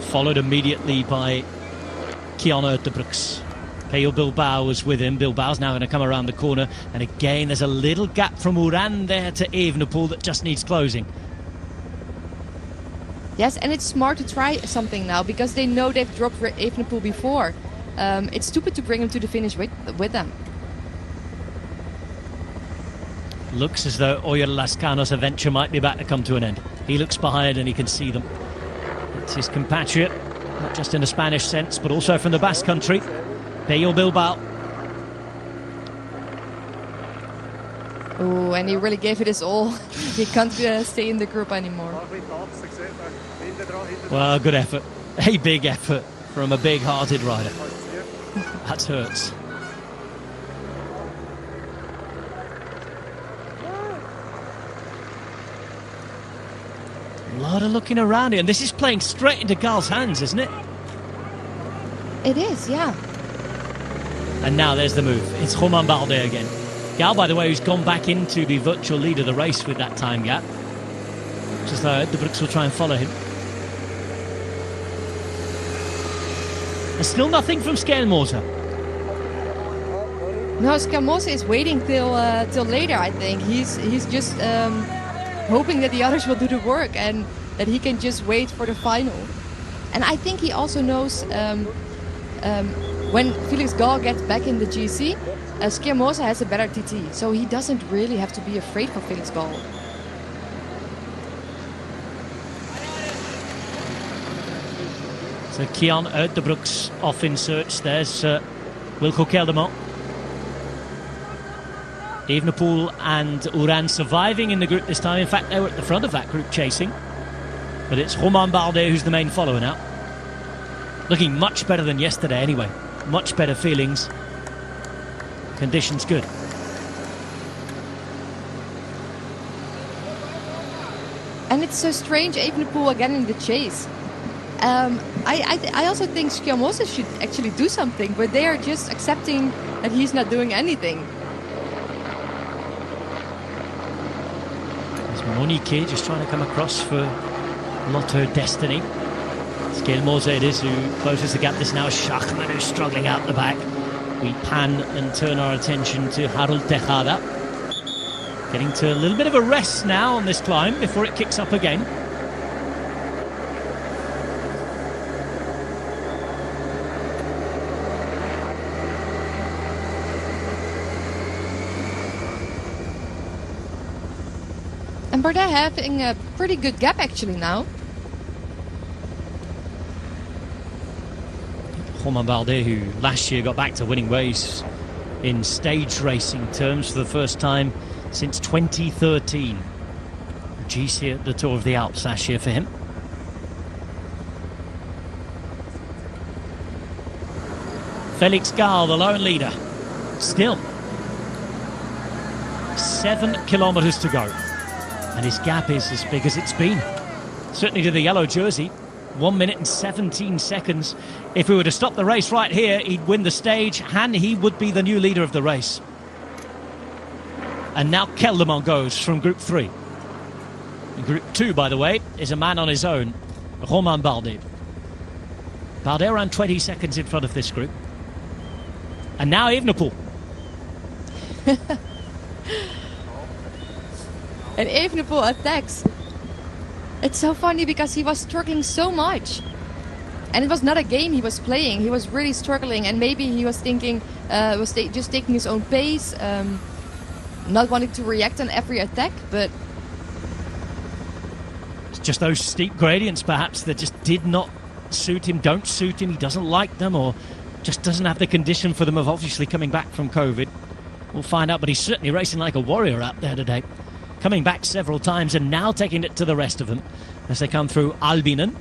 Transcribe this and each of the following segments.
followed immediately by Kian Uijtdebroeks. Pello Bilbao was with him. Bilbao's now going to come around the corner, and again there's a little gap from Uran there to Evenepoel that just needs closing. Yes, and it's smart to try something now because they know they've dropped Evenepoel before. It's stupid to bring him to the finish with them. Looks as though Oyer Lascano's adventure might be about to come to an end. He looks behind and he can see them. It's his compatriot, not just in a Spanish sense, but also from the Basque Country, Pello Bilbao. Oh, and he really gave it his all. He can't stay in the group anymore. Well, good effort. A big effort from a big-hearted rider. That hurts. A lot of looking around here, and this is playing straight into Gaal's hands, isn't it? It is, yeah. And now there's the move. It's Romain Bardet again. Gaal, by the way, who's gone back into the virtual lead of the race with that time gap. Just though Uijtdebroeks will try and follow him. There's still nothing from Skjelmose. No, Skjelmose is waiting till later, I think. He's just hoping that the others will do the work and that he can just wait for the final. And I think he also knows when Felix Gaal gets back in the GC, Skjelmose has a better TT, so he doesn't really have to be afraid for Felix Gaal. So Kian Uijtdebroeks off in search. There's Wilco Kelderman. Evenepoel and Uran surviving in the group this time. In fact, they were at the front of that group chasing. But it's Romain Bardet who's the main follower now. Looking much better than yesterday anyway. Much better feelings. Conditions good. And it's so strange, Evenepoel again in the chase. I also think Skjelmose should actually do something, but they are just accepting that he's not doing anything. There's Monique just trying to come across for Lotto Destiny. Skjelmose it is who closes the gap. This now is Schachmann who's struggling out the back. We pan and turn our attention to Harold Tejada. Getting to a little bit of a rest now on this climb before it kicks up again. And Bardet having a pretty good gap actually now. Romain Bardet, who last year got back to winning ways in stage racing terms for the first time since 2013. GC at the Tour of the Alps last year for him. Felix Gaal, the lone leader. Still 7 kilometres to go. And his gap is as big as it's been. Certainly to the yellow jersey. 1 minute and 17 seconds. If we were to stop the race right here, he'd win the stage and he would be the new leader of the race. And now Kelderman goes from Group 3. In Group 2, by the way, is a man on his own, Romain Bardet. Bardet around 20 seconds in front of this group. And now Evenepoel. And Evenepoel attacks. It's so funny because he was struggling so much. And it was not a game he was playing. He was really struggling, and maybe he was thinking, just taking his own pace, not wanting to react on every attack, but... It's just those steep gradients, perhaps, that just did not suit him, don't suit him, he doesn't like them, or just doesn't have the condition for them of obviously coming back from COVID. We'll find out, but he's certainly racing like a warrior out there today. Coming back several times and now taking it to the rest of them as they come through Albinen.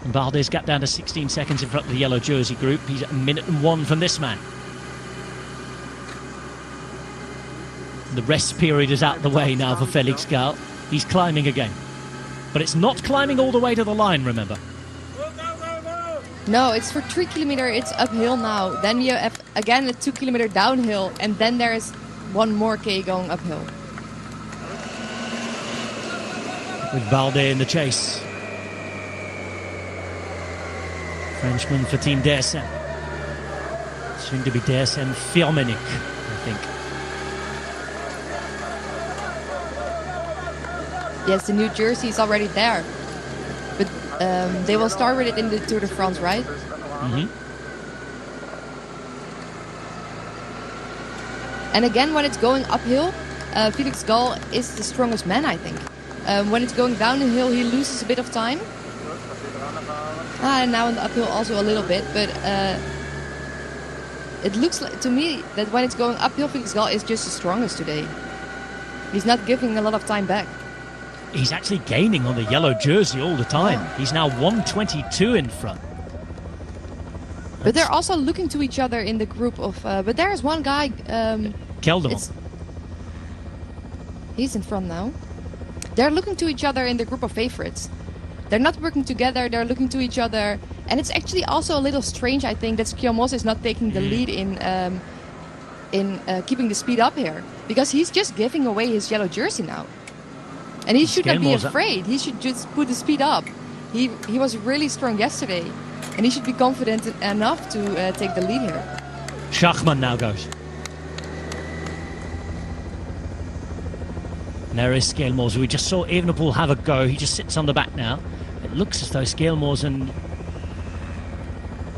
And Bardet's gap down to 16 seconds in front of the yellow jersey group. He's at 1 minute and 1 from this man. The rest period is out the way now for Felix Gaal. He's climbing again. But it's not climbing all the way to the line, remember. No, it's for 3 kilometers, it's uphill now. Then you have again a 2 kilometer downhill, and then there's one more K going uphill. With Balde in the chase. Frenchman for Team DSM. Soon to be DSM Firmenich, I think. Yes, the new jersey is already there. But they will start with it in the Tour de France, right? Mm-hmm. And again, when it's going uphill, Felix Gall is the strongest man, I think. When it's going down the hill, he loses a bit of time. And now in the uphill also a little bit, but it looks like, to me, that when it's going uphill, Felix Gall is just the strongest today. He's not giving a lot of time back. He's actually gaining on the yellow jersey all the time. Yeah. He's now 1:22 in front. But they're also looking to each other in the group of... but there's one guy... Kelderman. He's in front now. They're looking to each other in the group of favorites. They're not working together, they're looking to each other. And it's actually also a little strange, I think, that Skjelmose is not taking the lead in keeping the speed up here. Because he's just giving away his yellow jersey now. And he should not be afraid. He should just put the speed up. He was really strong yesterday. And he should be confident enough to take the lead here. Schachmann now goes. And there is Skjelmose. We just saw Evenepoel have a go. He just sits on the back now. It looks as though Skjelmose and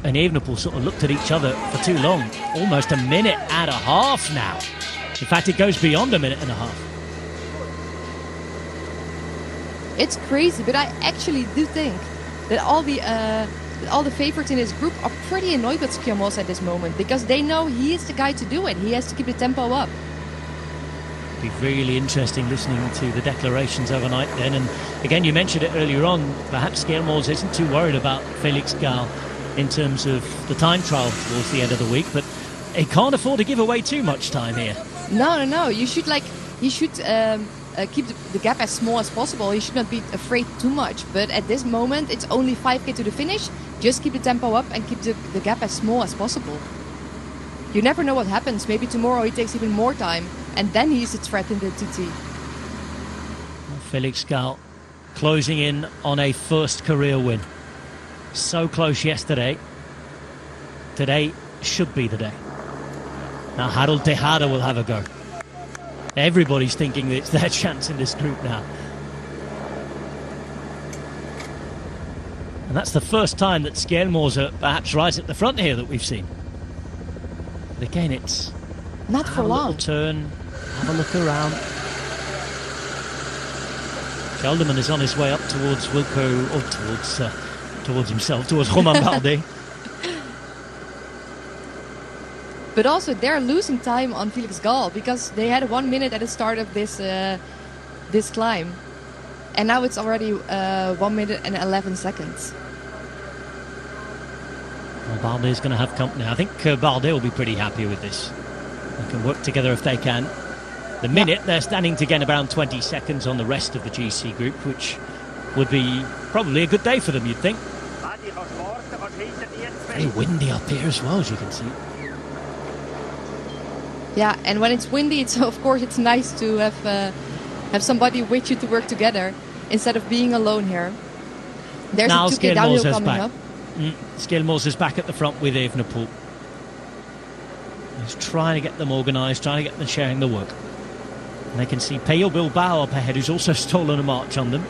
Evenepoel sort of looked at each other for too long. Almost a minute and a half now. In fact, it goes beyond a minute and a half. It's crazy, but I actually do think that all the favorites in this group are pretty annoyed with Skjelmose at this moment, because they know he is the guy to do it. He has to keep the tempo up. Be really interesting listening to the declarations overnight then. And again, you mentioned it earlier on, perhaps Skjelmose isn't too worried about Felix Gall in terms of the time trial towards the end of the week, but he can't afford to give away too much time here. No. You should keep the gap as small as possible. He should not be afraid too much. But at this moment, it's only 5k to the finish. Just keep the tempo up and keep the gap as small as possible. You never know what happens. Maybe tomorrow he takes even more time, and then he's a threat in the TT. Felix Gall closing in on a first career win. So close yesterday. Today should be the day. Now Harold Tejada will have a go. Everybody's thinking that it's their chance in this group now. And that's the first time that Skjelmose perhaps right at the front here that we've seen. But again, it's not for long. long. A little turn, have a look around. Kelderman is on his way up towards Wilco, or towards himself, towards Romain Bardet. But also, they're losing time on Felix Gall because they had 1 minute at the start of this climb, and now it's already 1 minute and 11 seconds. Well, Bardet is going to have company. I think Bardet will be pretty happy with this. They can work together if they can. The minute, they're standing to gain around 20 seconds on the rest of the GC group, which would be probably a good day for them, you'd think. Very windy up here as well, as you can see. Yeah, and when it's windy, of course it's nice to have somebody with you to work together instead of being alone here. There's now a 2K downhill coming back. up. Skjelmose is back at the front with Evenepoel. He's trying to get them organised, trying to get them sharing the work. And they can see Pello Bilbao up ahead, who's also stolen a march on them.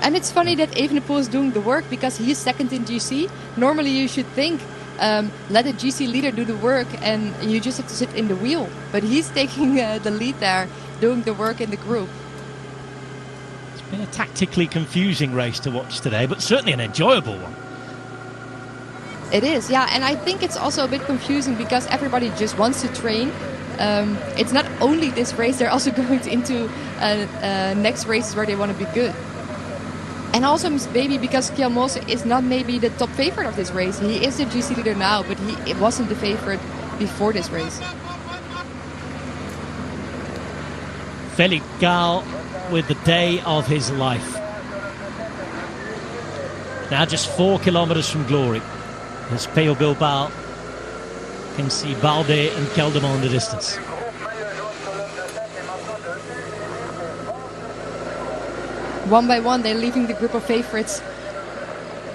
And it's funny that Evenepoel is doing the work because he's second in GC. Normally you should think, let the GC leader do the work and you just have to sit in the wheel. But he's taking the lead there, doing the work in the group. It's been a tactically confusing race to watch today, but certainly an enjoyable one. It is, yeah, and I think it's also a bit confusing because everybody just wants to train. It's not only this race, they're also going into next races where they want to be good. And also maybe because Skjelmose is not maybe the top favorite of this race. He is the GC leader now, but he wasn't the favorite before this race. Felix Gall with the day of his life. Now just 4 kilometres from glory. As Pello Bilbao Can see Balde and Kelderman in the distance. One by one, they're leaving the group of favorites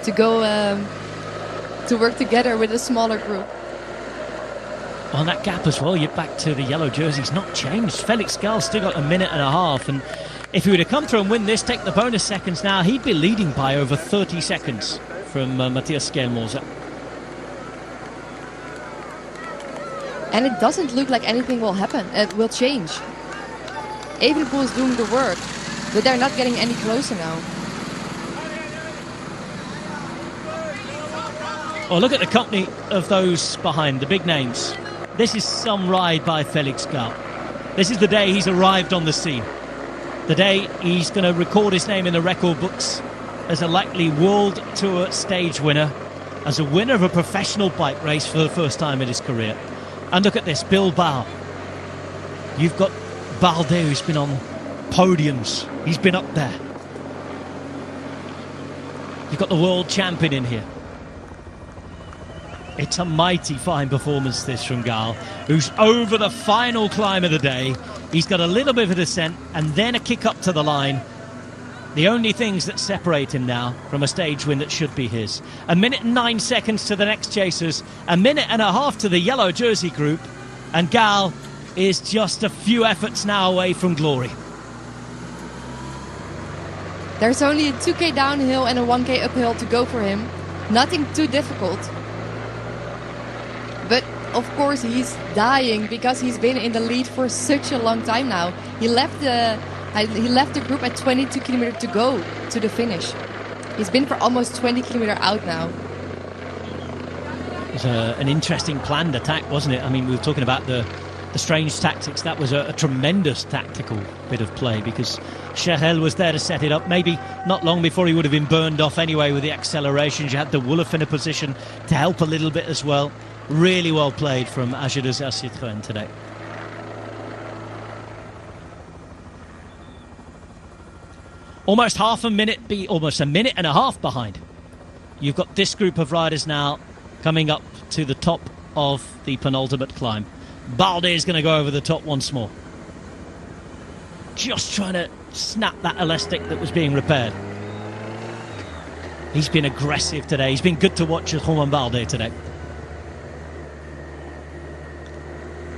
to go to work together with a smaller group. On that gap as well, you're back to the yellow jerseys, not changed. Felix Gall still got a minute and a half, and if he were to come through and win this, take the bonus seconds now, he'd be leading by over 30 seconds from Matthias Skjelmose. And it doesn't look like anything will happen. It will change. Evenepoel is doing the work, but they're not getting any closer now. Oh, look at the company of those behind, the big names. This is some ride by Felix Gall. This is the day he's arrived on the scene. The day he's going to record his name in the record books as a likely World Tour stage winner, as a winner of a professional bike race for the first time in his career. And look at this, Bilbao. You've got Balde, who's been on podiums. He's been up there. You've got the world champion in here. It's a mighty fine performance, this, from Gall, who's over the final climb of the day. He's got a little bit of a descent and then a kick up to the line. The only things that separate him now from a stage win that should be his. 1 minute and 9 seconds to the next chasers. 1.5 minutes to the yellow jersey group. And Gall is just a few efforts now away from glory. There's only a 2k downhill and a 1k uphill to go for him. Nothing too difficult. But of course he's dying because he's been in the lead for such a long time now. He left the group at 22 kilometers to go to the finish. He's been for almost 20 kilometers out now. It was an interesting planned attack, wasn't it? I mean, we were talking about the strange tactics. That was a tremendous tactical bit of play because Cherel was there to set it up. Maybe not long before he would have been burned off anyway with the accelerations. You had the Wulff in a position to help a little bit as well. Really well played from AG Desert Citroën today. Almost half a minute, almost 1.5 minutes behind. You've got this group of riders now coming up to the top of the penultimate climb. Balde is going to go over the top once more. Just trying to snap that elastic that was being repaired. He's been aggressive today. He's been good to watch at Romain Balde today.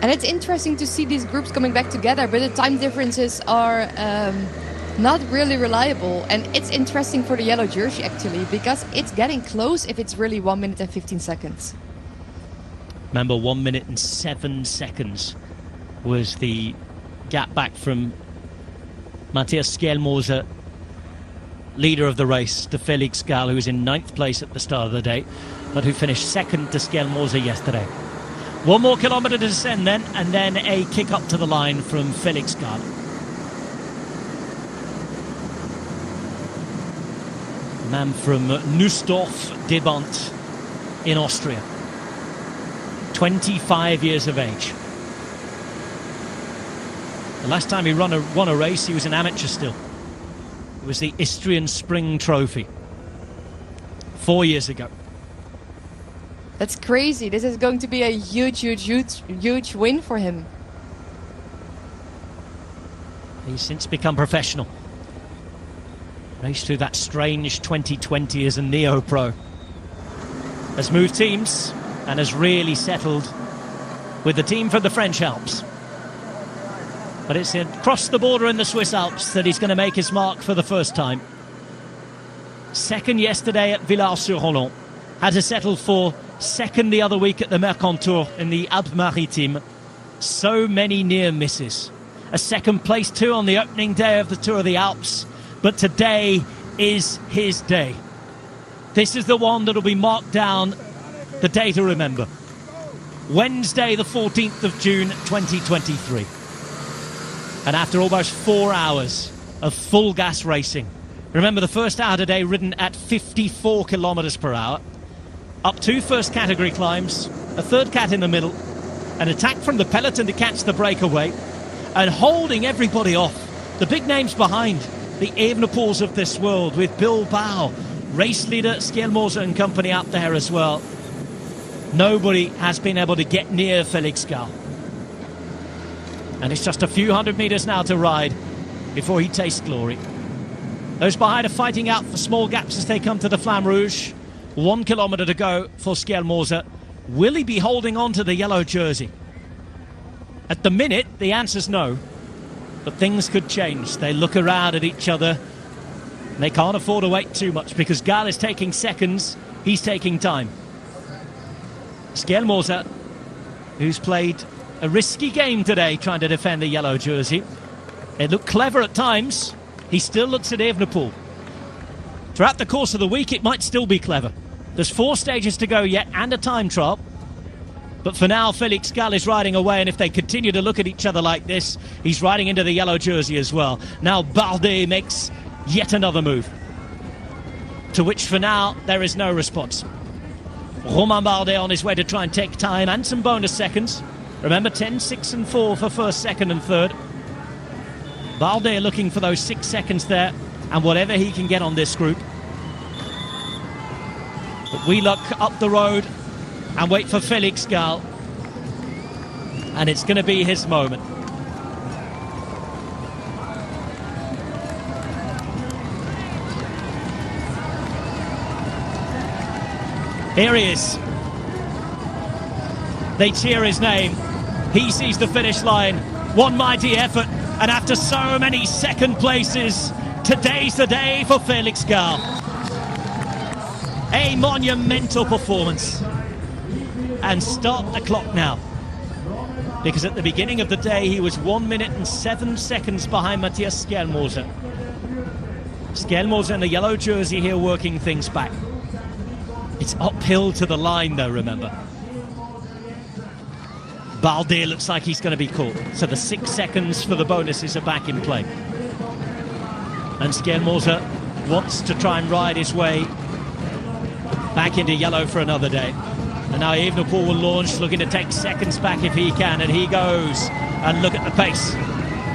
And it's interesting to see these groups coming back together, but the time differences are not really reliable. And it's interesting for the yellow jersey, actually, because it's getting close if it's really 1 minute and 15 seconds. Remember, 1 minute and 7 seconds was the gap back from Matthias Skjelmose, leader of the race, to Felix Gall, who was in 9th place at the start of the day, but who finished second to Skjelmose yesterday. 1 more kilometre to descend then, and then a kick up to the line from Felix Gall. Man from Nussdorf-Debant in Austria. 25 years of age. The last time he won a race, he was an amateur still. It was the Istrian Spring Trophy 4 years ago. That's crazy. This is going to be a huge win for him. He's since become professional. Raced through that strange 2020 as a neo-pro. Has moved teams and has really settled with the team from the French Alps. But it's across the border in the Swiss Alps that he's going to make his mark for the first time. Second yesterday at Villars-sur-Rollon. Had to settle for second the other week at the Mercantour in the Alpes-Maritimes. So many near misses. A second place too on the opening day of the Tour of the Alps. But today is his day. This is the one that will be marked down, the day to remember. Wednesday the 14th of June 2023. And after almost 4 hours of full gas racing. Remember, the first hour today ridden at 54 kilometers per hour. Up 2 first category climbs, a third cat in the middle, an attack from the peloton to catch the breakaway, and holding everybody off. The big names behind, the Evenepoels of this world, with Bilbao, race leader Skjelmose and company up there as well. Nobody has been able to get near Felix Gall. And it's just a few hundred metres now to ride before he tastes glory. Those behind are fighting out for small gaps as they come to the Flamme Rouge. 1 kilometre to go for Skjelmose. Will he be holding on to the yellow jersey? At the minute, the answer's no. But things could change. They look around at each other. They can't afford to wait too much because Gall is taking seconds. He's taking time. Skjelmose, who's played a risky game today trying to defend the yellow jersey. It looked clever at times. He still looks at Evenepoel. Throughout the course of the week, it might still be clever. There's 4 stages to go yet and a time trial. But for now, Felix Gall is riding away, and if they continue to look at each other like this, he's riding into the yellow jersey as well. Now Bardet makes yet another move, to which for now there is no response. Romain Bardet on his way to try and take time and some bonus seconds. Remember, 10, 6 and 4 for first, second and third. Bardet looking for those 6 seconds there and whatever he can get on this group. But we look up the road and wait for Felix Gall. And it's going to be his moment. Here he is. They cheer his name. He sees the finish line. One mighty effort. And after so many second places, today's the day for Felix Gall. A monumental performance. And start the clock now. Because at the beginning of the day, he was 1 minute and 7 seconds behind Matthias Skjelmose. Skjelmose in the yellow jersey here working things back. It's uphill to the line though, remember. Bardet looks like he's going to be caught. So the 6 seconds for the bonuses are back in play. And Skjelmose wants to try and ride his way back into yellow for another day. And now Evenepoel will launch, looking to take seconds back if he can. And he goes. And look at the pace.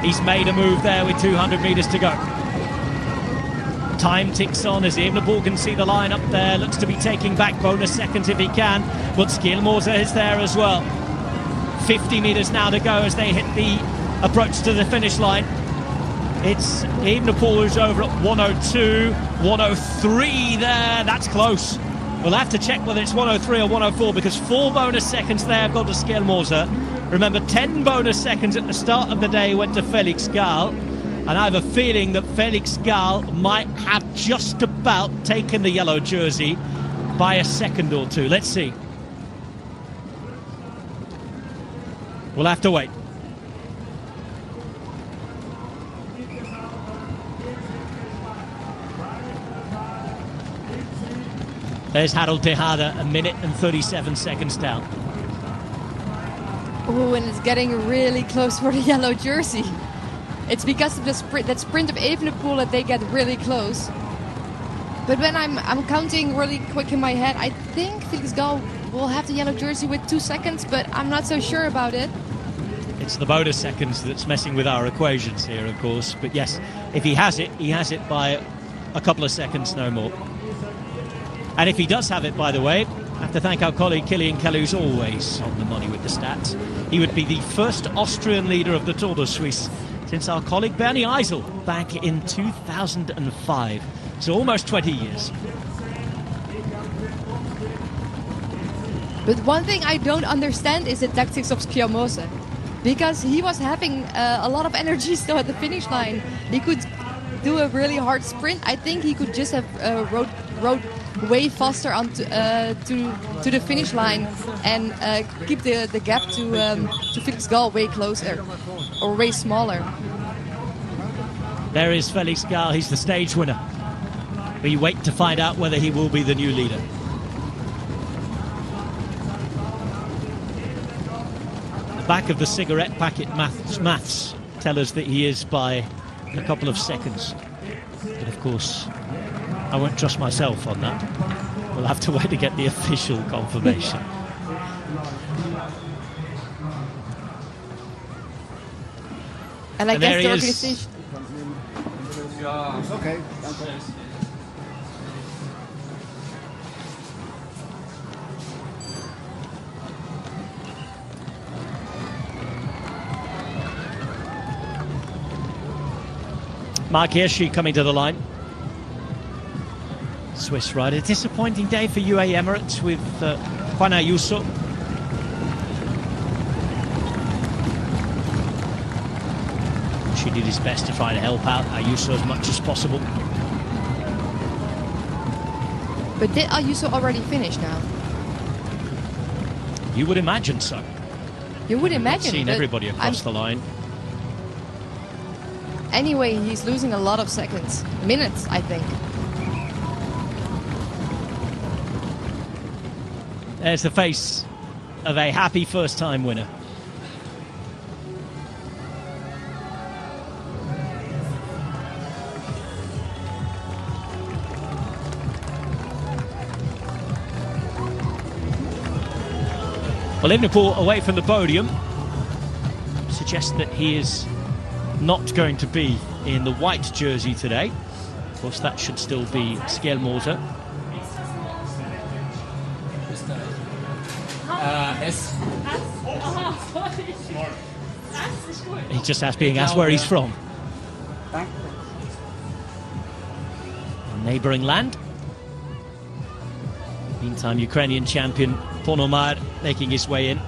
He's made a move there with 200 metres to go. Time ticks on as Evenepoel can see the line up there. Looks to be taking back bonus seconds if he can. But Skjelmose is there as well. 50 metres now to go as they hit the approach to the finish line. It's Evenepoel who's over at 102, 103 there. That's close. We'll have to check whether it's 103 or 104 because 4 bonus seconds there have gone to Skjelmose. Remember, 10 bonus seconds at the start of the day went to Felix Gall. And I have a feeling that Felix Gall might have just about taken the yellow jersey by a second or two. Let's see. We'll have to wait. There's Harold Tejada, 1 minute and 37 seconds down. Oh, and it's getting really close for the yellow jersey. It's because of the that sprint of Evenepoel that they get really close. But when I'm counting really quick in my head, I think Felix Gall will have the yellow jersey with 2 seconds, but I'm not so sure about it. It's the bonus seconds that's messing with our equations here, of course. But yes, if he has it by a couple of seconds, no more. And if he does have it, by the way, I have to thank our colleague Kilian Kelly, who's always on the money with the stats. He would be the first Austrian leader of the Tour de Suisse since our colleague Bernie Eisel back in 2005. So almost 20 years. But one thing I don't understand is the tactics of Skjelmose. Because he was having a lot of energy still at the finish line. He could do a really hard sprint. I think he could just have rode way faster onto to the finish line and keep the gap to Felix Gall way closer or way smaller. There is Felix Gall. He's the stage winner. We wait to find out whether he will be the new leader. The back of the cigarette packet maths tell us that he is by a couple of seconds. But of course, I won't trust myself on that. We'll have to wait to get the official confirmation. And I guess the organization... Okay. Mark Hirschi coming to the line. Swiss rider. Disappointing day for UAE Emirates with Juan Ayuso. She did his best to try to help out Ayuso as much as possible. But did Ayuso already finish now? You would imagine so. You would imagine. Seen everybody across the line. Anyway, he's losing a lot of seconds. Minutes, I think. There's the face of a happy first-time winner. Well, Evenepoel away from the podium suggests that he is not going to be in the white jersey today. Of course, that should still be Skjelmose. He's just being asked where he's from. A neighbouring land. Meantime, Ukrainian champion Ponomar making his way in.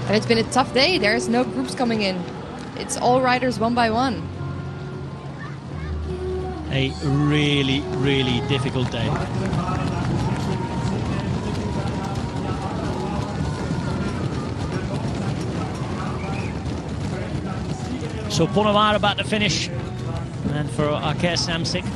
And it's been a tough day. There's no groups coming in. It's all riders one by one. A really, really difficult day. So Ponomar about to finish, and for Aker Samsic.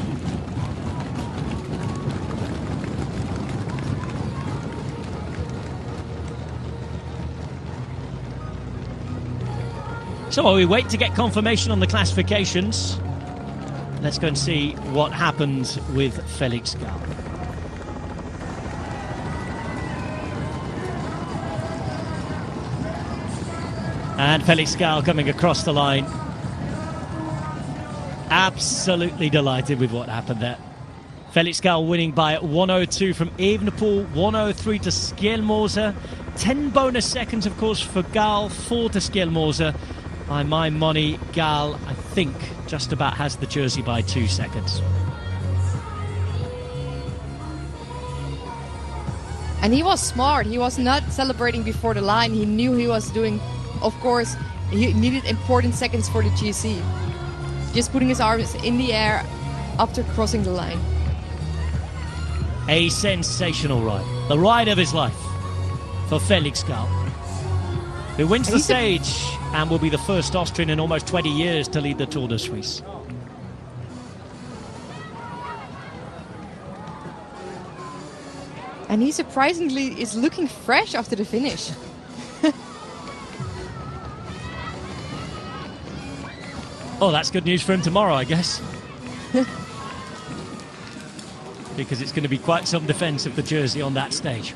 So while we wait to get confirmation on the classifications, let's go and see what happens with Felix Gall. And Felix Gall coming across the line. Absolutely delighted with what happened there. Felix Gall winning by 1:02 from Evenepoel, 1:03 to Skjelmose. 10 bonus seconds, of course, for Gall, 4 to Skjelmose. By my money, Gall, I think, just about has the jersey by 2 seconds. And he was smart. He was not celebrating before the line. He knew he was doing, of course, he needed important seconds for the GC. Just putting his arms in the air after crossing the line. A sensational ride. The ride of his life for Felix Gall, who wins the stage and will be the first Austrian in almost 20 years to lead the Tour de Suisse. And he surprisingly is looking fresh after the finish. Oh, that's good news for him tomorrow, I guess. Because it's going to be quite some defence of the jersey on that stage.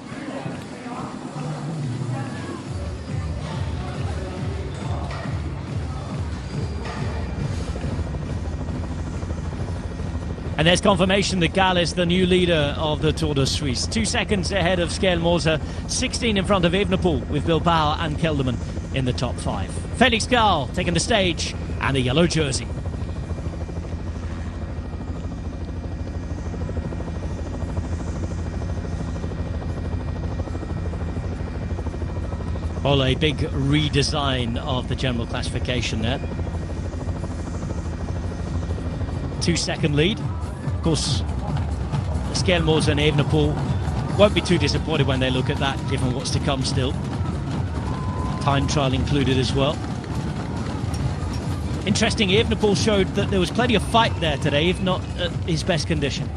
And there's confirmation that Gall is the new leader of the Tour de Suisse. 2 seconds ahead of Skjelmose, 16 in front of Evenepoel, with Bilbao and Kelderman in the top 5. Felix Gall taking the stage and the yellow jersey. Well, a big redesign of the general classification there. 2-second lead. Of course, Skjelmose and Evenepoel won't be too disappointed when they look at that, given what's to come still. Time trial included as well. Interesting, Evenepoel showed that there was plenty of fight there today, if not at his best condition.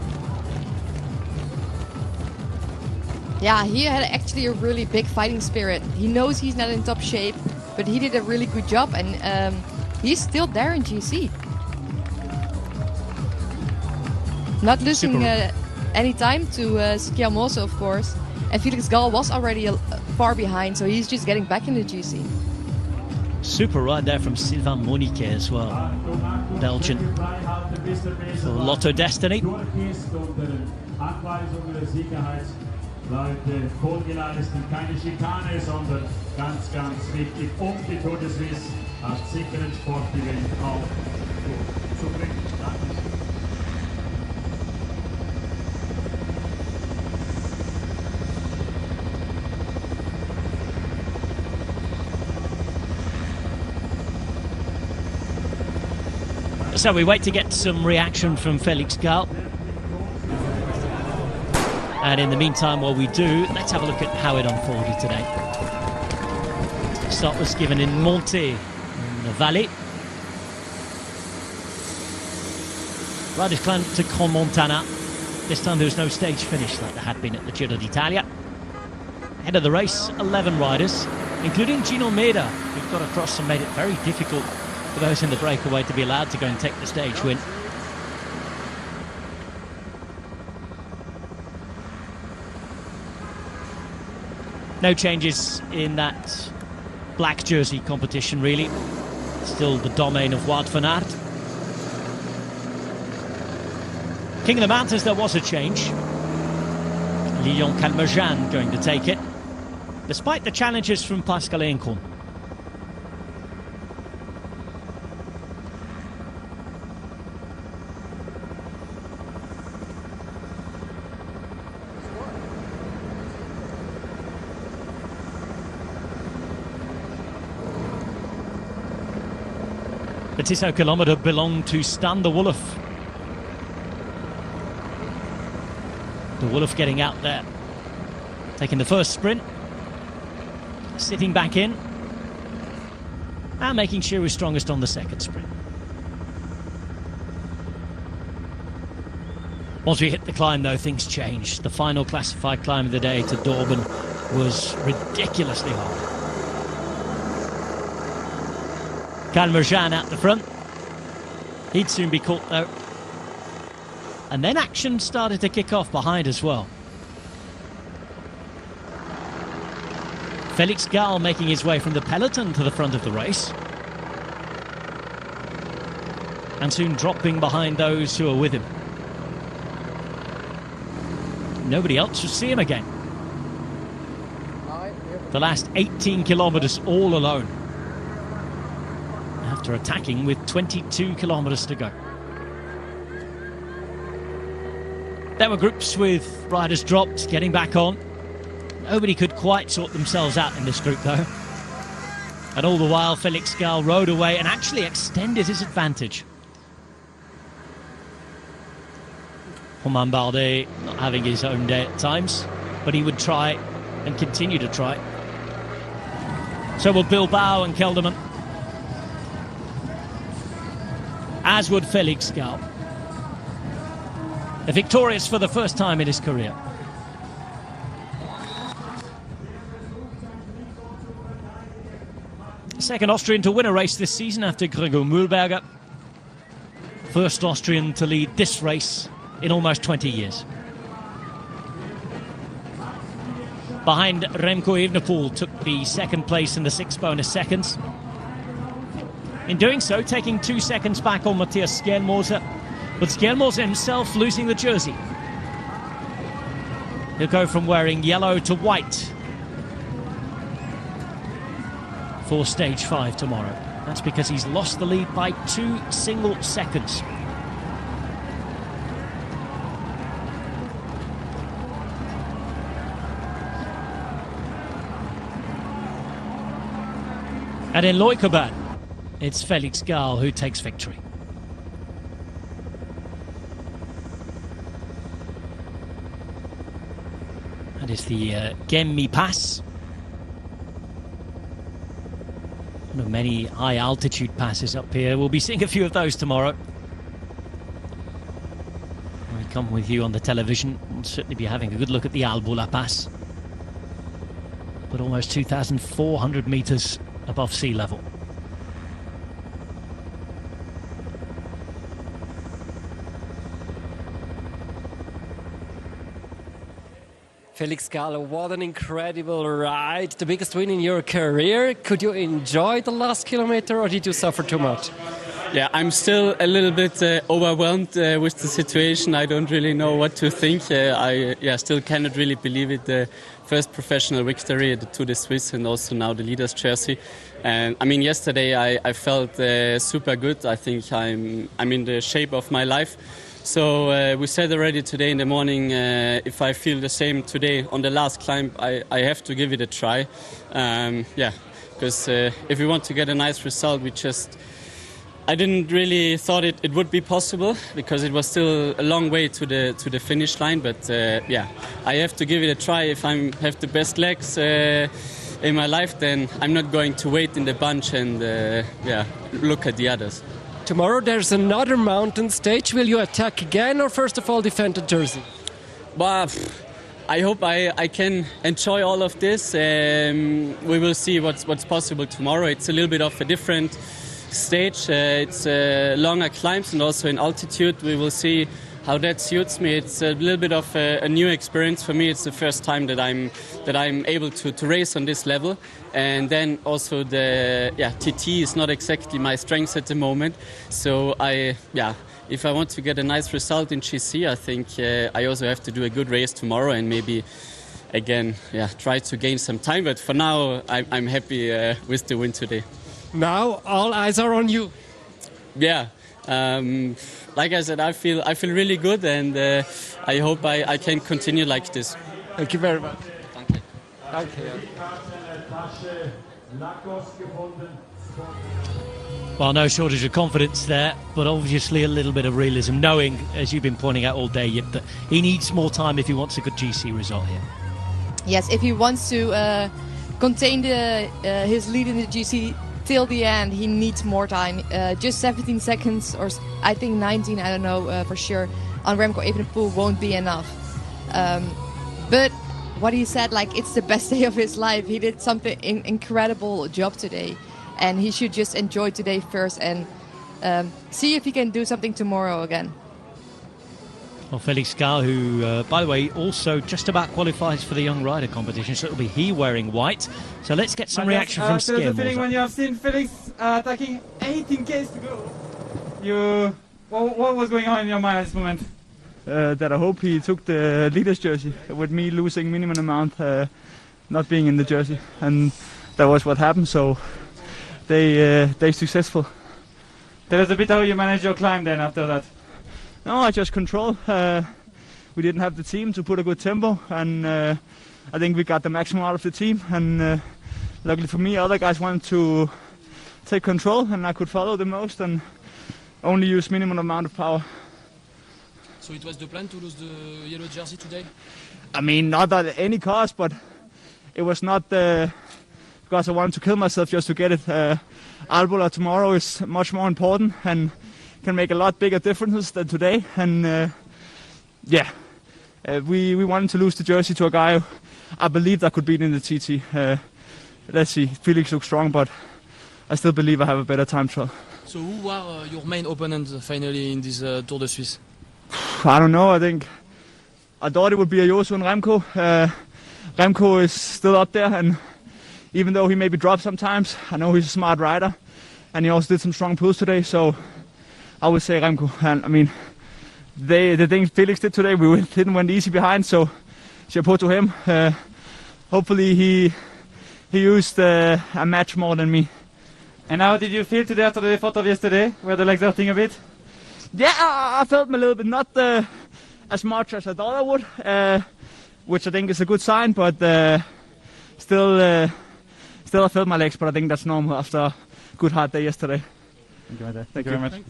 Yeah, he had actually a really big fighting spirit. He knows he's not in top shape, but he did a really good job, and he's still there in GC. Not losing any time to Skjelmose, of course. And Felix Gall was already far behind, so he's just getting back in the GC. Super ride there from Sylvain Monique as well. Belgian. For Lotto Destiny. Leute, Folgeleisten, keine Schikane, sondern ganz, ganz wichtig. Und die Tour de Suisse hat sicheren Sportgewinn auch zu bringen. So we wait to get some reaction from Felix Gall. And in the meantime, while we do, let's have a look at how it unfolded today. Start was given in Montée, in the valley. Riders climbed to Crans-Montana. This time there was no stage finish like there had been at the Giro d'Italia. Head of the race, 11 riders, including Gino Meda, who got across and made it very difficult for those in the breakaway to be allowed to go and take the stage win. No changes in that black jersey competition, really. Still the domain of Wout van Aert. King of the Mountains, there was a change. Lilian Calmejane going to take it, despite the challenges from Pascal Eenkhoorn. The Tissot kilometre belonged to Stan de Wulf. De Wulf getting out there, taking the first sprint, sitting back in, and making sure he was strongest on the second sprint. Once we hit the climb, though, things changed. The final classified climb of the day to Dorben was ridiculously hard. Calmejane out the front. He'd soon be caught, though. And then action started to kick off behind as well. Felix Gall making his way from the peloton to the front of the race. And soon dropping behind those who are with him. Nobody else will see him again. The last 18 kilometres all alone, after attacking with 22 kilometres to go. There were groups with riders dropped, getting back on. Nobody could quite sort themselves out in this group, though. And all the while, Felix Gall rode away and actually extended his advantage. Romain Bardet not having his own day at times, but he would try and continue to try. So will Bilbao and Kelderman, as would Felix Gall. Victorious for the first time in his career. Second Austrian to win a race this season after Gregor Mühlberger. First Austrian to lead this race in almost 20 years. Behind Remco Evenepoel took the second place in the 6 bonus seconds. In doing so, taking 2 seconds back on Matthias Skjelmose, but Skjelmose himself losing the jersey. He'll go from wearing yellow to white for stage 5 tomorrow. That's because he's lost the lead by 2 single seconds. And in Leukebad, it's Felix Gall who takes victory. That is the Gemmi Pass. One of many high altitude passes up here. We'll be seeing a few of those tomorrow. I'll come with you on the television. We'll certainly be having a good look at the Albula Pass. But almost 2,400 meters above sea level. Felix Gall, what an incredible ride. The biggest win in your career. Could you enjoy the last kilometer or did you suffer too much? Yeah, I'm still a little bit overwhelmed with the situation. I don't really know what to think. I still cannot really believe it. The first professional victory at the Tour de Suisse and also now the leader's jersey. And I mean, yesterday I felt super good. I think I'm in the shape of my life. So we said already today in the morning, if I feel the same today on the last climb, I have to give it a try. Because if we want to get a nice result, I didn't really thought it would be possible because it was still a long way to the finish line. But I have to give it a try. If I have the best legs in my life, then I'm not going to wait in the bunch and look at the others. Tomorrow there's another mountain stage. Will you attack again or first of all defend the jersey? Well, I hope I can enjoy all of this. We will see what's possible tomorrow. It's a little bit of a different stage. It's longer climbs and also in altitude. We will see how that suits me. It's a little bit of a new experience for me. It's the first time that I'm able to race on this level. And then also the TT is not exactly my strength at the moment. So if I want to get a nice result in GC, I think I also have to do a good race tomorrow and maybe again try to gain some time. But for now, I'm happy with the win today. Now all eyes are on you. Yeah, like I said, I feel really good, and I hope I can continue like this. Thank you very much. Thank you. Well, no shortage of confidence there, but obviously a little bit of realism, knowing, as you've been pointing out all day, that he needs more time if he wants a good GC result here. Yes, if he wants to contain his lead in the GC till the end, he needs more time. Just 17 seconds, or I think 19, I don't know for sure, on Remco Evenepoel won't be enough. But what he said, like, it's the best day of his life. He did something incredible job today, and he should just enjoy today first and see if he can do something tomorrow again. Well, Felix Gall, who, by the way, also just about qualifies for the Young Rider competition, so it'll be he wearing white. So let's get some reaction from Skier. The feeling when you have seen Felix attacking 18 Ks to go, what was going on in your mind at this moment? That I hope he took the leader's jersey, with me losing minimum amount, not being in the jersey, and that was what happened. So they successful. Tell us a bit how you managed your climb then after that. No, I just control. We didn't have the team to put a good tempo, and I think we got the maximum out of the team. And luckily for me, other guys wanted to take control, and I could follow the most and only use minimum amount of power. So it was the plan to lose the yellow jersey today? I mean, not at any cost, but it was not because I wanted to kill myself just to get it. Albola tomorrow is much more important and can make a lot bigger differences than today. And we wanted to lose the jersey to a guy who I believed I could beat in the TT. Let's see, Felix looks strong, but I still believe I have a better time trial. So who are your main opponents finally in this Tour de Suisse? I don't know. I thought it would be Ayuso and Remco. Remco is still up there, and even though he maybe drops sometimes, I know he's a smart rider, and he also did some strong pulls today. So I would say Remco. And I mean, the thing Felix did today, we went easy behind, so chapeau to him. Hopefully he used a match more than me. And how did you feel today after the effort of yesterday? Were the legs hurting a bit? Yeah, I felt a little bit, not as much as I thought I would, which I think is a good sign, but still I felt my legs, but I think that's normal after a good hard day yesterday. Thank you very much.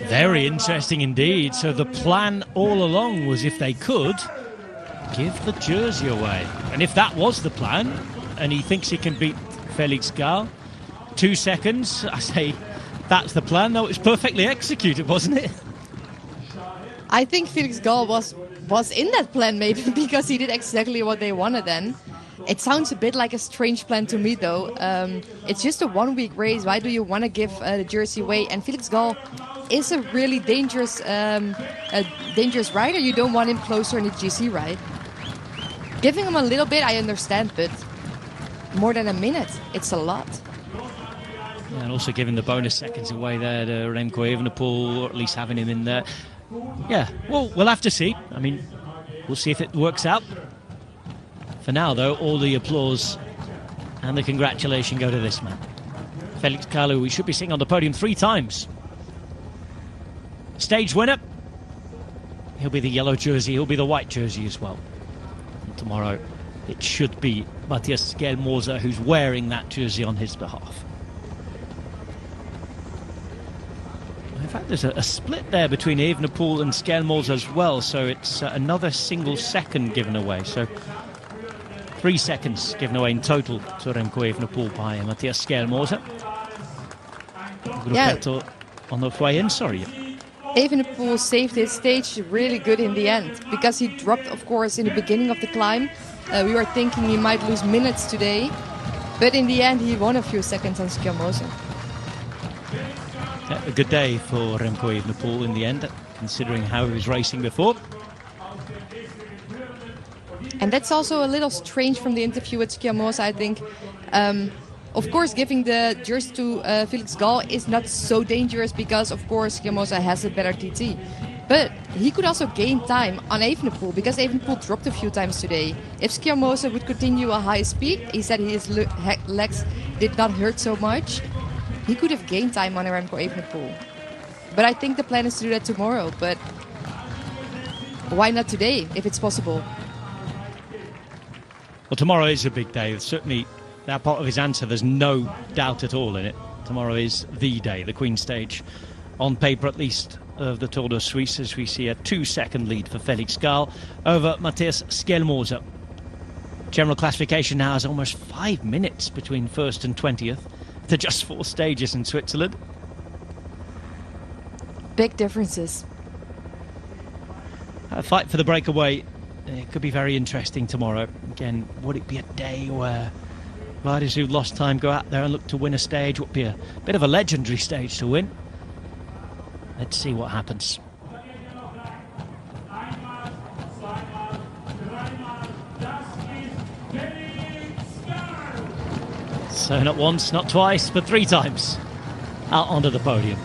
Very interesting indeed. So the plan all along was, if they could, give the jersey away. And if that was the plan, and he thinks he can beat Felix Gall, 2 seconds, I say that's the plan. No, it was perfectly executed, wasn't it? I think Felix Gall was in that plan maybe because he did exactly what they wanted then. It sounds a bit like a strange plan to me though. It's just a 1 week race. Why do you want to give the jersey away? And Felix Gall is a really dangerous rider. You don't want him closer in the GC, right? Giving him a little bit, I understand, but more than a minute, it's a lot. And also giving the bonus seconds away there to Remco Evenepoel, or at least having him in there. Yeah, well, we'll have to see. I mean, we'll see if it works out. For now, though, all the applause and the congratulation go to this man. Felix Gall, who we should be seeing on the podium 3 times. Stage winner. He'll be the yellow jersey, he'll be the white jersey as well. And tomorrow, it should be Matthias Skjelmose who's wearing that jersey on his behalf. In fact, there's a split there between Evenepoel and Skjelmose as well, so it's another single second given away. So 3 seconds given away in total to Remco Evenepoel by Matthias Skjelmose. Gruppetto on the way in, sorry. Evenepoel saved his stage really good in the end because he dropped, of course, in the beginning of the climb. We were thinking he might lose minutes today, but in the end he won a few seconds on Skjelmose. Yeah, a good day for Remco Evenepoel in the end, considering how he was racing before. And that's also a little strange from the interview with Skjelmose, I think. Of course, giving the jersey to Felix Gall is not so dangerous because, of course, Skjelmose has a better TT. But he could also gain time on Evenepoel because Evenepoel dropped a few times today. If Skjelmose would continue a high speed, he said his legs did not hurt so much, he could have gained time on Remco Evenepoel. But I think the plan is to do that tomorrow. But why not today, if it's possible? Well, tomorrow is a big day. Certainly, that part of his answer, there's no doubt at all in it. Tomorrow is the day, the Queen Stage, on paper at least, of the Tour de Suisse, as we see a 2-second lead for Felix Gall over Matthias Skjelmose. General classification now is almost 5 minutes between 1st and 20th. To just 4 stages in Switzerland. Big differences. A fight for the breakaway. It could be very interesting tomorrow. Again, would it be a day where riders who lost time go out there and look to win a stage? Would be a bit of a legendary stage to win. Let's see what happens. So not once, not twice, but 3 times out onto the podium.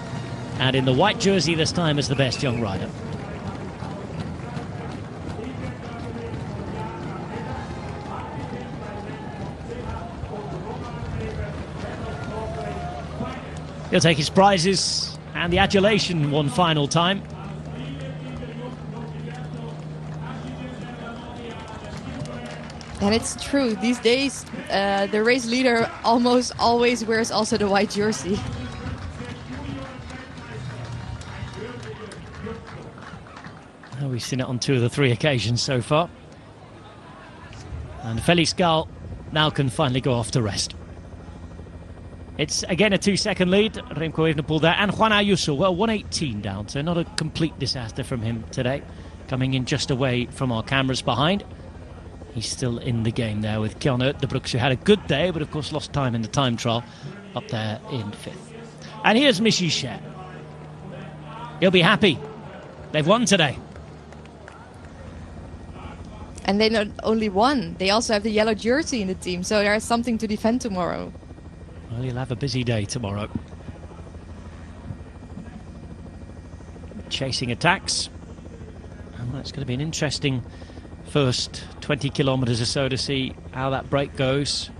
And in the white jersey this time as the best young rider. He'll take his prizes and the adulation one final time. And it's true, these days the race leader almost always wears also the white jersey. We've seen it on 2 of the 3 occasions so far. And Felix Gall now can finally go off to rest. It's again a 2-second lead. Remco Evenepoel there, and Juan Ayuso, well, 1:18 down, so not a complete disaster from him today. Coming in just away from our cameras behind. He's still in the game there with Kjørn Ueterbrooks, who had a good day, but of course lost time in the time trial up there in 5th. And here's Michi Scher. He'll be happy. They've won today. And they not only won, they also have the yellow jersey in the team, so there's something to defend tomorrow. Well, he'll have a busy day tomorrow. Chasing attacks. And that's going to be an interesting first 20 kilometres or so to see how that break goes.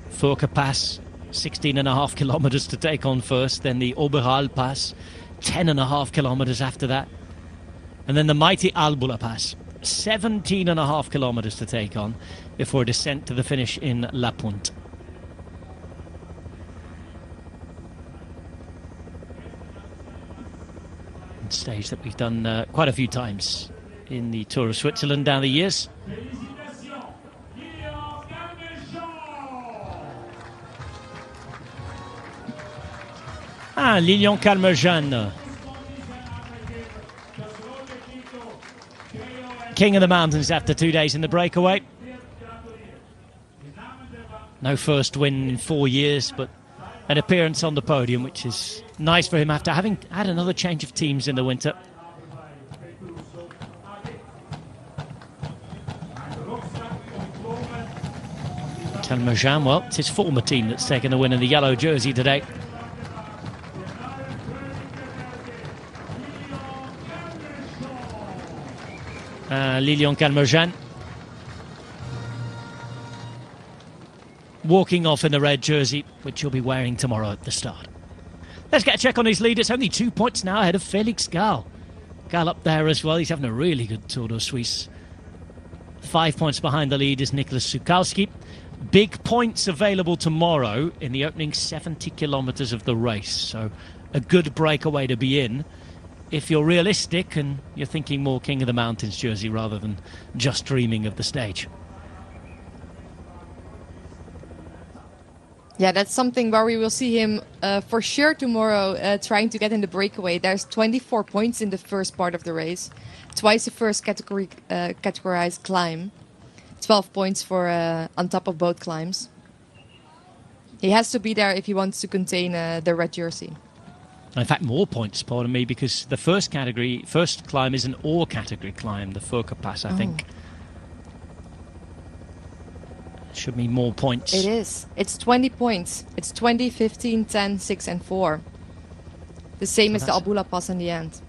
Furka Pass, 16.5 kilometres to take on first, then the Oberhal Pass, 10.5 kilometres after that, and then the mighty Albula Pass, 17.5 kilometres to take on before descent to the finish in La Punt. Stage that we've done quite a few times in the Tour of Switzerland down the years. Lilian Calmejane, king of the mountains after 2 days in the breakaway. No first win in 4 years, but an appearance on the podium, which is nice for him after having had another change of teams in the winter. Calmejan, well, it's his former team that's taken the win in the yellow jersey today. Lilian Calmejan walking off in the red jersey, which he'll be wearing tomorrow at the start. Let's get a check on his lead. It's only 2 points now ahead of Felix Gall. Gall up there as well. He's having a really good Tour de Suisse. 5 points behind the lead is Nicholas Sukowski. Big points available tomorrow in the opening 70 kilometres of the race. So a good breakaway to be in if you're realistic and you're thinking more King of the Mountains jersey rather than just dreaming of the stage. Yeah, that's something where we will see him for sure tomorrow trying to get in the breakaway. There's 24 points in the first part of the race. Twice the first categorized climb. 12 points for on top of both climbs. He has to be there if he wants to contain the red jersey. In fact, more points, pardon me, because the first climb is an ore category climb, the Furka Pass, I think. Should mean more points. It is. It's 20 points. It's 20, 15, 10, 6 and 4. The same as the Albula Pass in the end.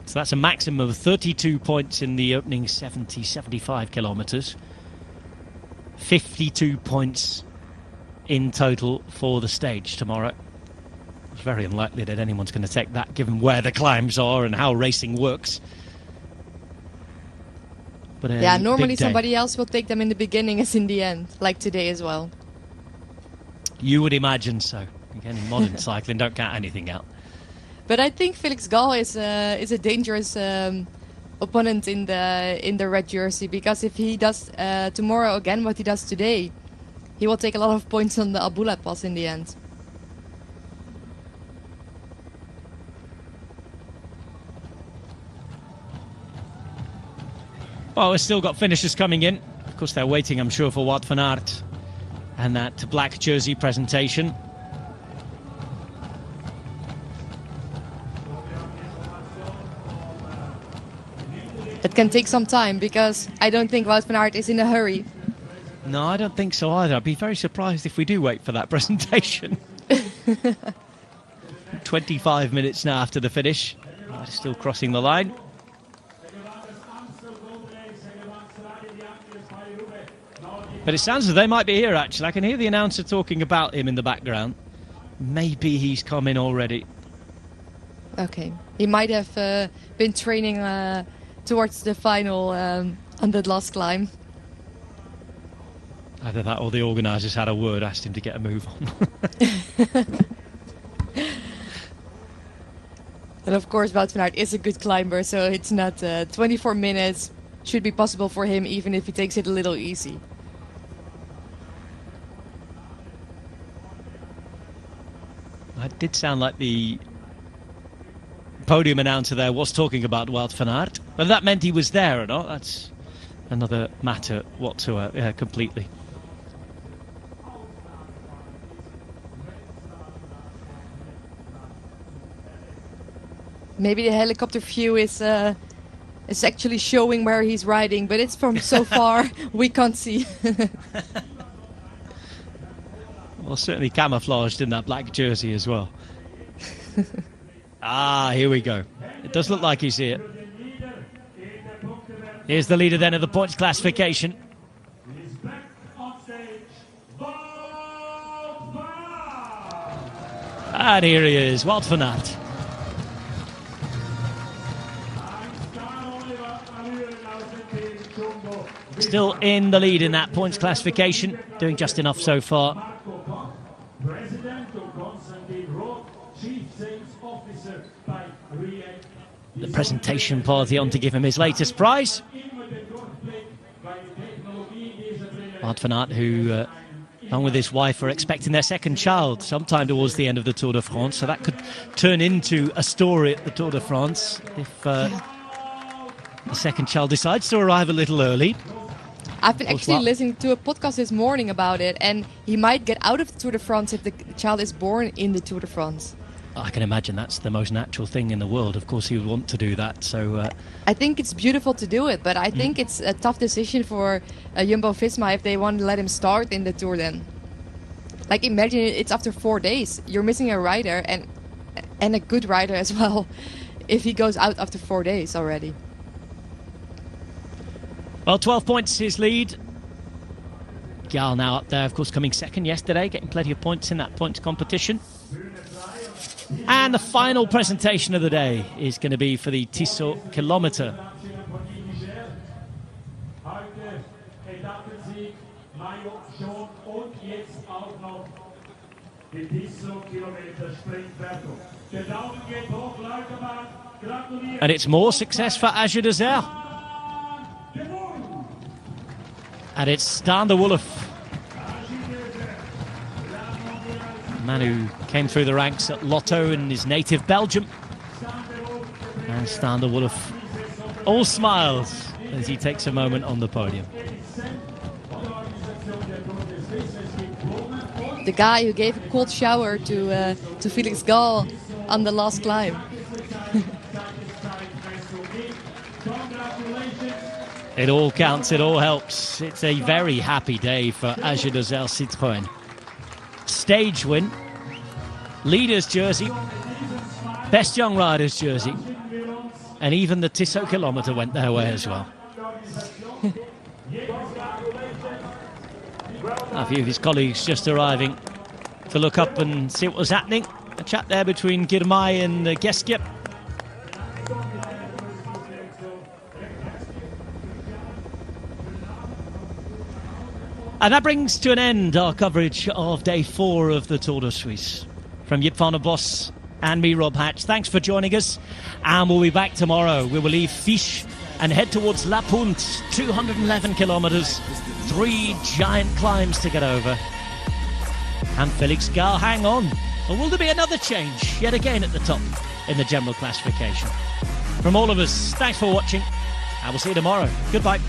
So that's a maximum of 32 points in the opening 75 kilometres. 52 points in total for the stage tomorrow. It's very unlikely that anyone's going to take that given where the climbs are and how racing works. But yeah, normally somebody else will take them in the beginning as in the end, like today as well. You would imagine so. Again, in modern cycling, don't count anything out. But I think Felix Gall is a dangerous opponent in the red jersey, because if he does tomorrow again what he does today, he will take a lot of points on the Albula Pass in the end. Well, we've still got finishers coming in. Of course, they're waiting, I'm sure, for Wout van Aert and that black jersey presentation. It can take some time, because I don't think Wout van Aert is in a hurry. No, I don't think so either. I'd be very surprised if we do wait for that presentation. 25 minutes now after the finish. Still crossing the line. But it sounds as though they might be here, actually. I can hear the announcer talking about him in the background. Maybe he's coming already. Okay. He might have been training towards the final on the last climb. Either that or the organisers had a word, asked him to get a move on. And of course, Wout van Aert is a good climber, so it's not 24 minutes. Should be possible for him, even if he takes it a little easy. It did sound like the podium announcer there was talking about Wout van Aert. Whether that meant he was there or not, that's another matter whatsoever, completely. Maybe the helicopter view is actually showing where he's riding, but it's from so far we can't see. Well, certainly camouflaged in that black jersey as well. Here we go. It does look like he's here. Here's the leader then of the points classification. And here he is, Wout van Aert. Still in the lead in that points classification, doing just enough so far. The presentation party on to give him his latest prize. Wout van Aert, who, along with his wife, are expecting their second child sometime towards the end of the Tour de France. So that could turn into a story at the Tour de France if the second child decides to arrive a little early. I've been actually listening to a podcast this morning about it, and he might get out of the Tour de France if the child is born in the Tour de France. I can imagine that's the most natural thing in the world. Of course, he would want to do that. So I think it's beautiful to do it, but I think it's a tough decision for Jumbo-Visma if they want to let him start in the Tour then. Like, imagine it's after 4 days. You're missing a rider, and a good rider as well, if he goes out after 4 days already. Well, 12 points his lead. Gal now up there, of course, coming second yesterday, getting plenty of points in that points competition. And the final presentation of the day is going to be for the Tissot Kilometer. And it's more success for Age d'Azur. And it's Stan de Wulf. Man who came through the ranks at Lotto in his native Belgium. And Stan de Wulf, all smiles as he takes a moment on the podium. The guy who gave a cold shower to Felix Gall on the last climb. It all counts, it all helps. It's a very happy day for Age d'Azur Citroën. Stage win, leaders jersey, best young riders jersey, and even the Tissot Kilometer went their way as well. A few of his colleagues just arriving to look up and see what was happening. A chat there between Girmay and Geske. And that brings to an end our coverage of day 4 of the Tour de Suisse. From Jip van der Bos and me, Rob Hatch, thanks for joining us. And we'll be back tomorrow. We will leave Fiche and head towards La Punt, 211 kilometres, 3 giant climbs to get over. And Felix Gall, hang on. Or will there be another change yet again at the top in the general classification? From all of us, thanks for watching, and we'll see you tomorrow. Goodbye.